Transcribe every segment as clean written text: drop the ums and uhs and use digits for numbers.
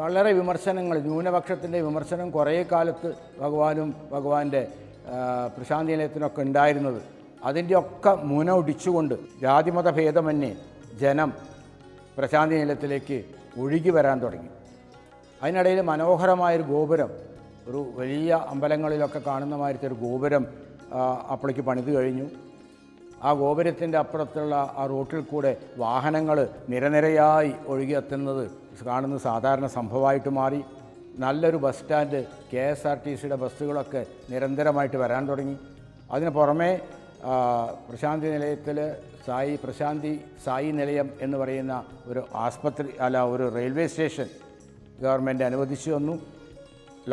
വളരെ വിമർശനങ്ങൾ, ന്യൂനപക്ഷത്തിൻ്റെ വിമർശനം കുറേ കാലത്ത് ഭഗവാന്റെ പ്രശാന്തി നിലയത്തിനൊക്കെ ഉണ്ടായിരുന്നത്. അതിൻ്റെയൊക്കെ മുന ഒടിച്ചുകൊണ്ട് ജാതിമത ഭേദമന്യേ ജനം പ്രശാന്തി നിലയത്തിലേക്ക് ഒഴുകി വരാൻ തുടങ്ങി. അതിനിടയിൽ മനോഹരമായൊരു ഗോപുരം, ഒരു വലിയ അമ്പലങ്ങളിലൊക്കെ കാണുന്ന മാതിരത്തെ ഒരു ഗോപുരം അപ്പോഴേക്ക് പണിത് കഴിഞ്ഞു. ആ ഗോപുരത്തിൻ്റെ അപ്പുറത്തുള്ള ആ റോട്ടിൽ കൂടെ വാഹനങ്ങൾ നിരനിരയായി ഒഴുകിയെത്തുന്നത് കാണുന്നത് സാധാരണ സംഭവമായിട്ട് മാറി. നല്ലൊരു ബസ് സ്റ്റാൻഡ്, KSRTCയുടെ ബസ്സുകളൊക്കെ നിരന്തരമായിട്ട് വരാൻ തുടങ്ങി. അതിന് പുറമേ പ്രശാന്തി നിലയത്തിൽ പ്രശാന്തി സായി നിലയം എന്ന് പറയുന്ന ഒരു ഒരു റെയിൽവേ സ്റ്റേഷൻ ഗവൺമെൻറ് അനുവദിച്ചു വന്നു.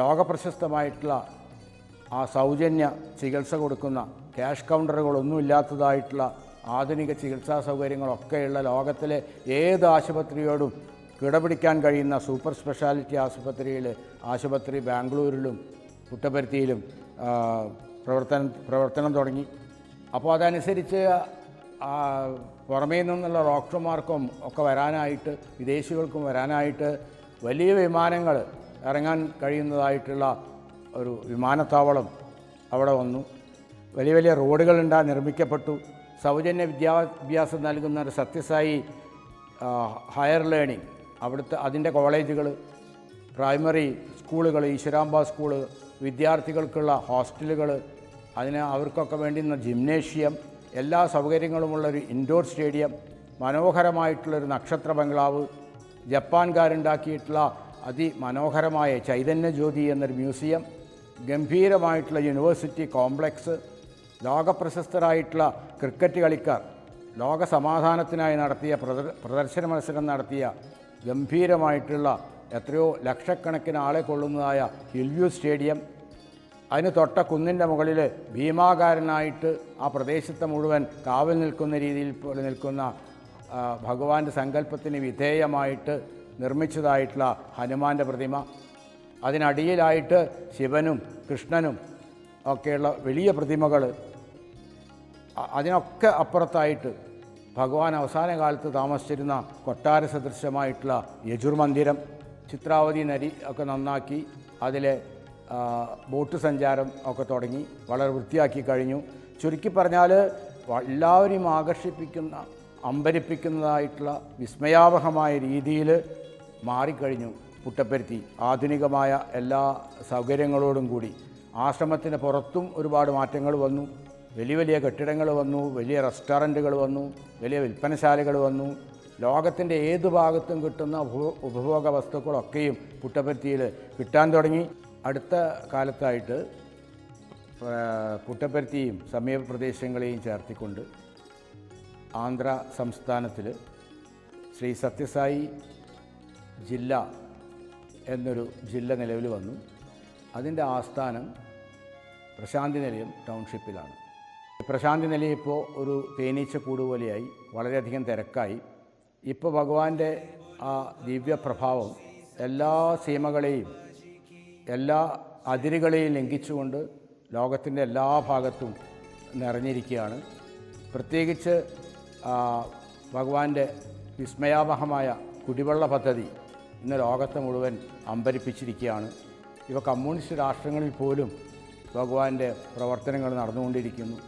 ലോകപ്രശസ്തമായിട്ടുള്ള ആ സൗജന്യ ചികിത്സ കൊടുക്കുന്ന ക്യാഷ് കൗണ്ടറുകളൊന്നും ഇല്ലാത്തതായിട്ടുള്ള ആധുനിക ചികിത്സാ സൗകര്യങ്ങളൊക്കെയുള്ള ലോകത്തിലെ ഏത് ആശുപത്രിയോടും കിടപിടിക്കാൻ കഴിയുന്ന സൂപ്പർ സ്പെഷ്യാലിറ്റി ആശുപത്രി ബാംഗ്ലൂരിലും പുട്ടപർത്തിയിലും പ്രവർത്തനം തുടങ്ങി. അപ്പോൾ അതനുസരിച്ച് പുറമേ നിന്നുള്ള ഡോക്ടർമാർക്കും ഒക്കെ വരാനായിട്ട്, വിദേശികൾക്കും വരാനായിട്ട് വലിയ വിമാനങ്ങൾ ഇറങ്ങാൻ കഴിയുന്നതായിട്ടുള്ള ഒരു വിമാനത്താവളം അവിടെ വന്നു. വലിയ വലിയ റോഡുകൾ നിർമ്മിക്കപ്പെട്ടു. സൗജന്യ വിദ്യാഭ്യാസം നൽകുന്ന ഒരു സത്യസായി ഹയർ ലേണിംഗ്, അതിൻ്റെ കോളേജുകൾ, പ്രൈമറി സ്കൂളുകൾ, ഈശ്വരാംബ സ്കൂള്, വിദ്യാർത്ഥികൾക്കുള്ള ഹോസ്റ്റലുകൾ, അവർക്കൊക്കെ വേണ്ടുന്ന ജിംനേഷ്യം, എല്ലാ സൗകര്യങ്ങളുമുള്ളൊരു ഇൻഡോർ സ്റ്റേഡിയം, മനോഹരമായിട്ടുള്ളൊരു നക്ഷത്ര ബംഗ്ലാവ്, ജപ്പാൻകാരുണ്ടാക്കിയിട്ടുള്ള അതിമനോഹരമായ ചൈതന്യജ്യോതി എന്നൊരു മ്യൂസിയം, ഗംഭീരമായിട്ടുള്ള യൂണിവേഴ്സിറ്റി കോംപ്ലക്സ്, ലോകപ്രശസ്തരായിട്ടുള്ള ക്രിക്കറ്റ് കളിക്കാർ ലോക സമാധാനത്തിനായി നടത്തിയ പ്രദർശന മത്സരം നടത്തിയ ഗംഭീരമായിട്ടുള്ള എത്രയോ ലക്ഷക്കണക്കിന് ആളെ കൊള്ളുന്നതായ ഹിൽവ്യൂ സ്റ്റേഡിയം, അതിന് തൊട്ട കുന്നിൻ്റെ മുകളിൽ ഭീമാകാരനായിട്ട് ആ പ്രദേശത്തെ മുഴുവൻ കാവൽ നിൽക്കുന്ന രീതിയിൽ നിൽക്കുന്ന ഭഗവാന്റെ സങ്കല്പത്തിന് വിധേയമായിട്ട് നിർമ്മിച്ചതായിട്ടുള്ള ഹനുമാൻ്റെ പ്രതിമ, അതിനടിയിലായിട്ട് ശിവനും കൃഷ്ണനും ഒക്കെയുള്ള വലിയ പ്രതിമകൾ, അതിനൊക്കെ അപ്പുറത്തായിട്ട് ഭഗവാൻ അവസാന കാലത്ത് താമസിച്ചിരുന്ന കൊട്ടാര സദൃശമായിട്ടുള്ള യജുർമന്ദിരം, ചിത്രാവതി നദി ഒക്കെ നന്നാക്കി അതിലെ ബോട്ട് സഞ്ചാരം ഒക്കെ തുടങ്ങി, വളരെ വൃത്തിയാക്കി കഴിഞ്ഞു. ചുരുക്കി പറഞ്ഞാൽ എല്ലാവരെയും ആകർഷിപ്പിക്കുന്ന, അമ്പരിപ്പിക്കുന്നതായിട്ടുള്ള വിസ്മയാവഹമായ രീതിയിൽ മാറിക്കഴിഞ്ഞു പുട്ടപർത്തി. ആധുനികമായ എല്ലാ സൗകര്യങ്ങളോടും കൂടി ആശ്രമത്തിന് പുറത്തും ഒരുപാട് മാറ്റങ്ങൾ വന്നു. വലിയ വലിയ കെട്ടിടങ്ങൾ വന്നു, വലിയ റെസ്റ്റോറൻറ്റുകൾ വന്നു, വലിയ വിൽപ്പനശാലകൾ വന്നു. ലോകത്തിൻ്റെ ഏത് ഭാഗത്തും കിട്ടുന്ന ഉപഭോഗ വസ്തുക്കളൊക്കെയും പുട്ടപർത്തിയിൽ കിട്ടാൻ തുടങ്ങി. അടുത്ത കാലത്തായിട്ട് പുട്ടപർത്തിയും സമീപ പ്രദേശങ്ങളെയും ചേർത്തിക്കൊണ്ട് ആന്ധ്ര സംസ്ഥാനത്തിൽ ശ്രീ സത്യസായി ജില്ല എന്നൊരു ജില്ല നിലവിൽ വന്നു. അതിൻ്റെ ആസ്ഥാനം പ്രശാന്തി നിലയം ടൗൺഷിപ്പിലാണ്. പ്രശാന്തി നിലയം ഇപ്പോൾ ഒരു തേനീച്ചക്കൂട് പോലെയായി, വളരെയധികം തിരക്കായി. ഇപ്പോൾ ഭഗവാന്റെ ആ ദിവ്യപ്രഭാവം എല്ലാ സീമകളെയും എല്ലാ അതിരുകളെയും ലംഘിച്ചുകൊണ്ട് ലോകത്തിൻ്റെ എല്ലാ ഭാഗത്തും നിറഞ്ഞിരിക്കുകയാണ്. പ്രത്യേകിച്ച് ഭഗവാന്റെ വിസ്മയാവഹമായ കുടിവെള്ള പദ്ധതി ഇന്ന് ലോകത്തെ മുഴുവൻ അമ്പരിപ്പിച്ചിരിക്കുകയാണ്. ഇവ കമ്മ്യൂണിസ്റ്റ് രാഷ്ട്രങ്ങളിൽ പോലും ഭഗവാന്റെ പ്രവർത്തനങ്ങൾ നടന്നുകൊണ്ടിരിക്കുന്നു.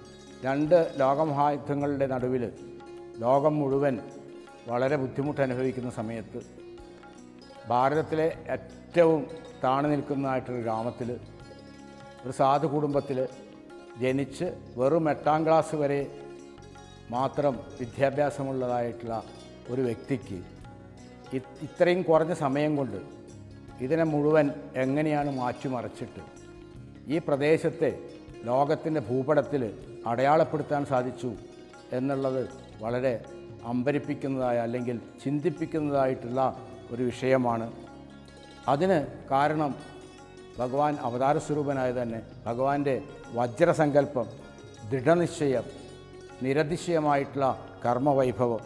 2 ലോകമഹായുദ്ധങ്ങളുടെ നടുവിൽ ലോകം മുഴുവൻ വളരെ ബുദ്ധിമുട്ടനുഭവിക്കുന്ന സമയത്ത് ഭാരതത്തിലെ ഏറ്റവും താണു നിൽക്കുന്നതായിട്ടൊരു ഗ്രാമത്തിൽ, ഒരു സാധു കുടുംബത്തിൽ ജനിച്ച് വെറും 8ാം ക്ലാസ് വരെ മാത്രം വിദ്യാഭ്യാസമുള്ളതായിട്ടുള്ള ഒരു വ്യക്തിക്ക് ഇത്രയും കുറഞ്ഞ സമയം കൊണ്ട് ഇതിനെ മുഴുവൻ എങ്ങനെയാണ് മാറ്റിമറിച്ചിട്ട് ഈ പ്രദേശത്തെ ലോകത്തിൻ്റെ ഭൂപടത്തിൽ അടയാളപ്പെടുത്താൻ സാധിച്ചു എന്നുള്ളത് വളരെ അമ്പരിപ്പിക്കുന്നതായ, അല്ലെങ്കിൽ ചിന്തിപ്പിക്കുന്നതായിട്ടുള്ള ഒരു വിഷയമാണ്. അതിന് കാരണം ഭഗവാൻ അവതാരസ്വരൂപനായ തന്നെ ഭഗവാന്റെ വജ്രസങ്കല്പം, ദൃഢനിശ്ചയം, നിരതിശയമായിട്ടുള്ള കർമ്മവൈഭവം,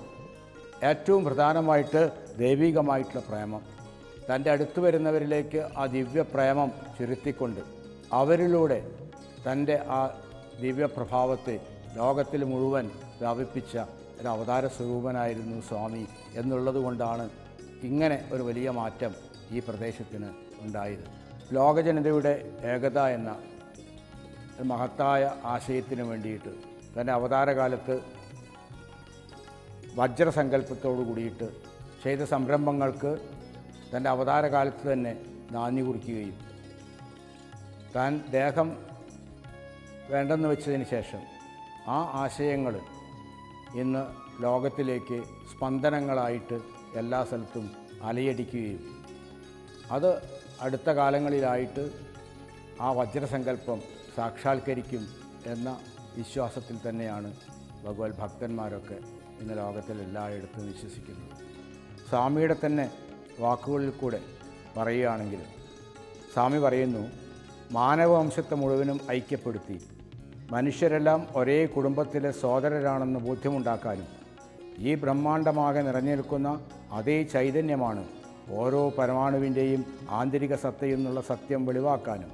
ഏറ്റവും പ്രധാനമായിട്ട് ദൈവികമായിട്ടുള്ള പ്രേമം, തൻ്റെ അടുത്ത് വരുന്നവരിലേക്ക് ആ ദിവ്യപ്രേമം ചുരുത്തിക്കൊണ്ട് അവരിലൂടെ തൻ്റെ ആ ദിവ്യപ്രഭാവത്തെ ലോകത്തിൽ മുഴുവൻ വ്യാപിപ്പിച്ച ഒരു അവതാര സ്വരൂപനായിരുന്നു സ്വാമി എന്നുള്ളത് കൊണ്ടാണ് ഇങ്ങനെ ഒരു വലിയ മാറ്റം ഈ പ്രദേശത്തിന് ഉണ്ടായത്. ലോകജനതയുടെ ഏകത എന്ന മഹത്തായ ആശയത്തിന് വേണ്ടിയിട്ട് തൻ്റെ അവതാരകാലത്ത് വജ്രസങ്കല്പത്തോടു കൂടിയിട്ട് ചെയ്ത സംരംഭങ്ങൾക്ക് തൻ്റെ അവതാരകാലത്ത് തന്നെ നാന്ദി കുറിക്കുകയും താൻ ദേഹം വേണ്ടെന്ന് വെച്ചതിന് ശേഷം ആ ആശയങ്ങൾ ഇന്ന് ലോകത്തിലേക്ക് സ്പന്ദനങ്ങളായിട്ട് എല്ലാ സ്ഥലത്തും അലയടിക്കുകയും അത് അടുത്ത കാലങ്ങളിലായിട്ട് ആ വജ്രസങ്കല്പം സാക്ഷാത്കരിക്കും എന്ന വിശ്വാസത്തിൽ തന്നെയാണ് ഭഗവത് ഭക്തന്മാരൊക്കെ ഇന്ന് ലോകത്തിൽ എല്ലായിടത്തും വിശ്വസിക്കുന്നത്. സ്വാമിയുടെ തന്നെ വാക്കുകളിൽ കൂടെ പറയുകയാണെങ്കിൽ സ്വാമി പറയുന്നു, മാനവവംശത്തെ മുഴുവനും ഐക്യപ്പെടുത്തി മനുഷ്യരെല്ലാം ഒരേ കുടുംബത്തിലെ സോദരരാണെന്ന് ബോധ്യമുണ്ടാക്കാനും ഈ ബ്രഹ്മാണ്ഡമാകെ നിറഞ്ഞിരിക്കുന്ന അതേ ചൈതന്യമാണ് ഓരോ പരമാണുവിൻ്റെയും ആന്തരിക സത്തയെന്നുള്ള സത്യം വെളിവാക്കാനും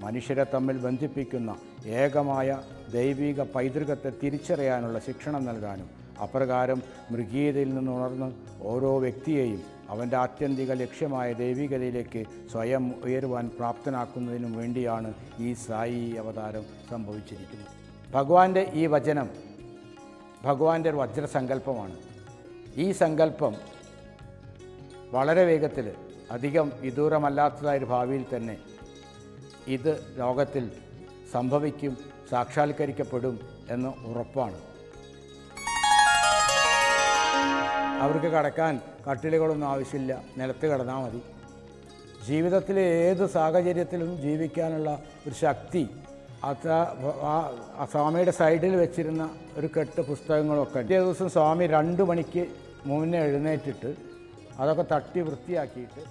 മനുഷ്യരെ തമ്മിൽ ബന്ധിപ്പിക്കുന്ന ഏകമായ ദൈവിക പൈതൃകത്തെ തിരിച്ചറിയാനുള്ള ശിക്ഷണം നൽകാനും അപ്രകാരം മൃഗീയതയിൽ നിന്നുണർന്ന് ഓരോ വ്യക്തിയെയും അവൻ്റെ ആത്യന്തിക ലക്ഷ്യമായ ദൈവികതയിലേക്ക് സ്വയം ഉയരുവാൻ പ്രാപ്തനാക്കുന്നതിനും വേണ്ടിയാണ് ഈ സായി അവതാരം സംഭവിച്ചിരിക്കുന്നത്. ഭഗവാന്റെ ഈ വചനം ഭഗവാന്റെ ഒരു വജ്രസങ്കല്പമാണ്. ഈ സങ്കല്പം വളരെ വേഗത്തിൽ, അധികം വിദൂരമല്ലാത്തതായൊരു ഭാവിയിൽ തന്നെ ഇത് ലോകത്തിൽ സംഭവിക്കും, സാക്ഷാത്കരിക്കപ്പെടും എന്ന് ഉറപ്പാണ്. അവർക്ക് കടക്കാൻ കട്ടിലുകളൊന്നും ആവശ്യമില്ല, നിലത്ത് കിടന്നാൽ മതി. ജീവിതത്തിലെ ഏത് സാഹചര്യത്തിലും ജീവിക്കാനുള്ള ഒരു ശക്തി ആ സ്വാമിയുടെ സൈഡിൽ വെച്ചിരുന്ന ഒരു കെട്ട് പുസ്തകങ്ങളൊക്കെ പിറ്റേ ദിവസം സ്വാമി 2 മണിക്ക് മുന്നേ എഴുന്നേറ്റിട്ട് അതൊക്കെ തട്ടി വൃത്തിയാക്കിയിട്ട്